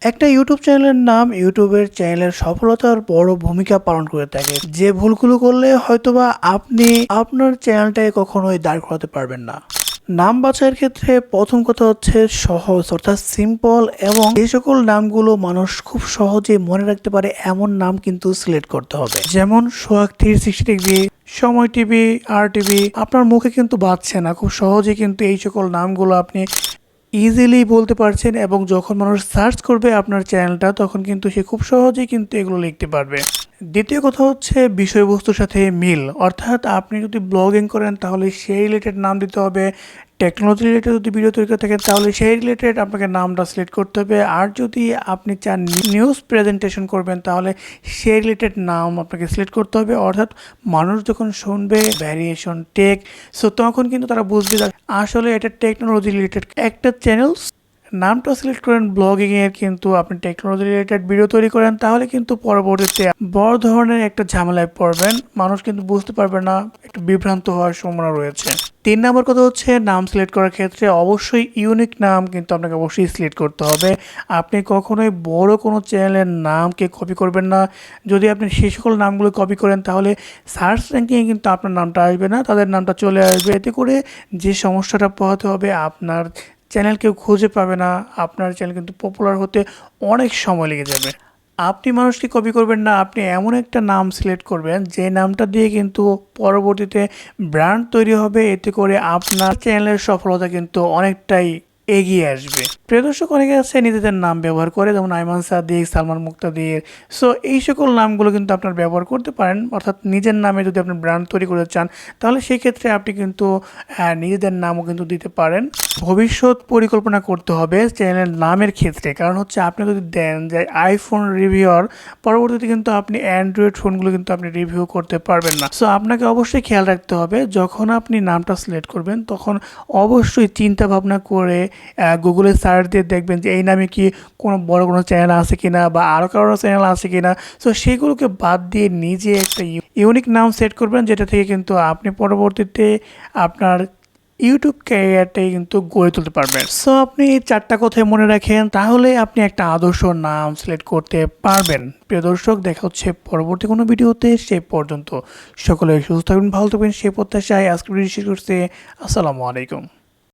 একটা ইউটিউব চ্যানেলের নাম ইউটিউবের চ্যানেলের সফলতার বড় ভূমিকা পালন করে থাকে। যে ভুলগুলো করলে হয়তোবা আপনি আপনার চ্যানেলটাকে কখনোই দাঁড় করাতে পারবেন না। নাম বাছাইয়ের ক্ষেত্রে প্রথম কথা হচ্ছে সহজ অর্থাৎ সিম্পল এবং যে সকল নামগুলো মানুষ খুব সহজে মনে রাখতে পারে এমন নাম কিন্তু সিলেক্ট করতে হবে। যেমন সোহাগ 360 ডিগ্রি, সময় টিভি, আর টিভি আপনার মুখে কিন্তু বাজছে না, খুব সহজে কিন্তু এই সকল নামগুলো আপনি ইজিলি বলতে পারছেন এবং যখন মানুষ সার্চ করবে আপনার চ্যানেলটা তখন কিন্তু সে খুব সহজেই কিন্তু এগুলো লিখতে পারবে। দ্বিতীয় কথা হচ্ছে বিষয়বস্তুর সাথে মিল, অর্থাৎ আপনি যদি ব্লগিং করেন তাহলে সেই রিলেটেড নাম দিতে হবে। টেকনোলজি রিলেটেড যদি ভিডিও তৈরি করে থাকেন তাহলে সেই রিলেটেড আপনাকে নামটা সিলেক্ট করতে হবে। আর যদি আপনি চান নিউজ প্রেজেন্টেশন করবেন তাহলে সেই রিলেটেড নাম আপনাকে সিলেক্ট করতে হবে। অর্থাৎ মানুষ যখন শুনবে ভ্যারিয়েশন টেক, সো তখন কিন্তু তারা বুঝবে আসলে এটা টেকনোলজি রিলেটেড একটা চ্যানেল। নামটা সিলেক্ট করেন ব্লগিং এর, কিন্তু আপনি টেকনোলজি রিলেটেড ভিডিও তৈরি করেন তাহলে কিন্তু পরবর্তীতে বড় ধরনের একটা ঝামেলায় পড়বেন, মানুষ কিন্তু বুঝতে পারবে না, একটু বিভ্রান্ত হওয়ার সম্ভাবনা রয়েছে। 3 নম্বর কথা হচ্ছে নাম সিলেক্ট করার ক্ষেত্রে অবশ্যই ইউনিক নাম কিন্তু আপনাকে অবশ্যই সিলেক্ট করতে হবে। আপনি কখনোই বড় কোনো চ্যানেলের নামকে কপি করবেন না। যদি আপনি সেই সকল নামগুলো কপি করেন তাহলে সার্চ র্যাঙ্কিংয়ে কিন্তু আপনার নামটা আসবে না, তাদের নামটা চলে আসবে। এতে করে যে সমস্যাটা পোহাতে হবে, আপনার চ্যানেল কেউ খুঁজে পাবে না, আপনার চ্যানেল কিন্তু পপুলার হতে অনেক সময় লেগে যাবে। আপনি মানুষকে কপি করবেন না, আপনি এমন একটা নাম সিলেক্ট করবেন যে নামটা দিয়ে কিন্তু পরবর্তীতে ব্র্যান্ড তৈরি হবে। এতে করে আপনার চ্যানেলের সফলতা কিন্তু অনেকটাই এগিয়ে আসবে। প্রিয় দর্শক, অনেকে আছে নিজেদের নাম ব্যবহার করে, যেমন আইমান সাদিক, সালমান মুক্তাদির। সো এই সকল নামগুলো কিন্তু আপনার ব্যবহার করতে পারেন, অর্থাৎ নিজের নামে যদি আপনি ব্র্যান্ড তৈরি করতে চান তাহলে সেই ক্ষেত্রে আপনি কিন্তু নিজেদের নামও কিন্তু দিতে পারেন। ভবিষ্যৎ পরিকল্পনা করতে হবে চ্যানেলের নামের ক্ষেত্রে, কারণ হচ্ছে আপনি যদি দেন যে আইফোন রিভিউয়ার, পরবর্তীতে কিন্তু আপনি অ্যান্ড্রয়েড ফোনগুলো কিন্তু আপনি রিভিউ করতে পারবেন না। সো আপনাকে অবশ্যই খেয়াল রাখতে হবে যখন আপনি নামটা সিলেক্ট করবেন তখন অবশ্যই চিন্তা ভাবনা করে গুগলে সার্চ দিয়ে দেখবেন যে এই নামে কি কোনো বড় কোনো চ্যানেল আছে কিনা বা আরও কারো চ্যানেল আছে কিনা। সো সেগুলোকে বাদ দিয়ে নিজে একটা ইউনিক নাম সেট করবেন, যেটা থেকে কিন্তু আপনি পরবর্তীতে আপনার ইউটিউব ক্যারিয়ারটাই কিন্তু গড়ে তুলতে পারবেন। সো আপনি এই 4টা কথায় মনে রাখেন, তাহলে আপনি একটা আদর্শ নাম সিলেক্ট করতে পারবেন। প্রিয় দর্শক, দেখা হচ্ছে পরবর্তী কোনো ভিডিওতে। সে পর্যন্ত সকলে সুস্থ থাকবেন, ভালো থাকবেন, সে প্রত্যাশায় আজকে ভিডিও শেষ করছি। আসসালামু আলাইকুম।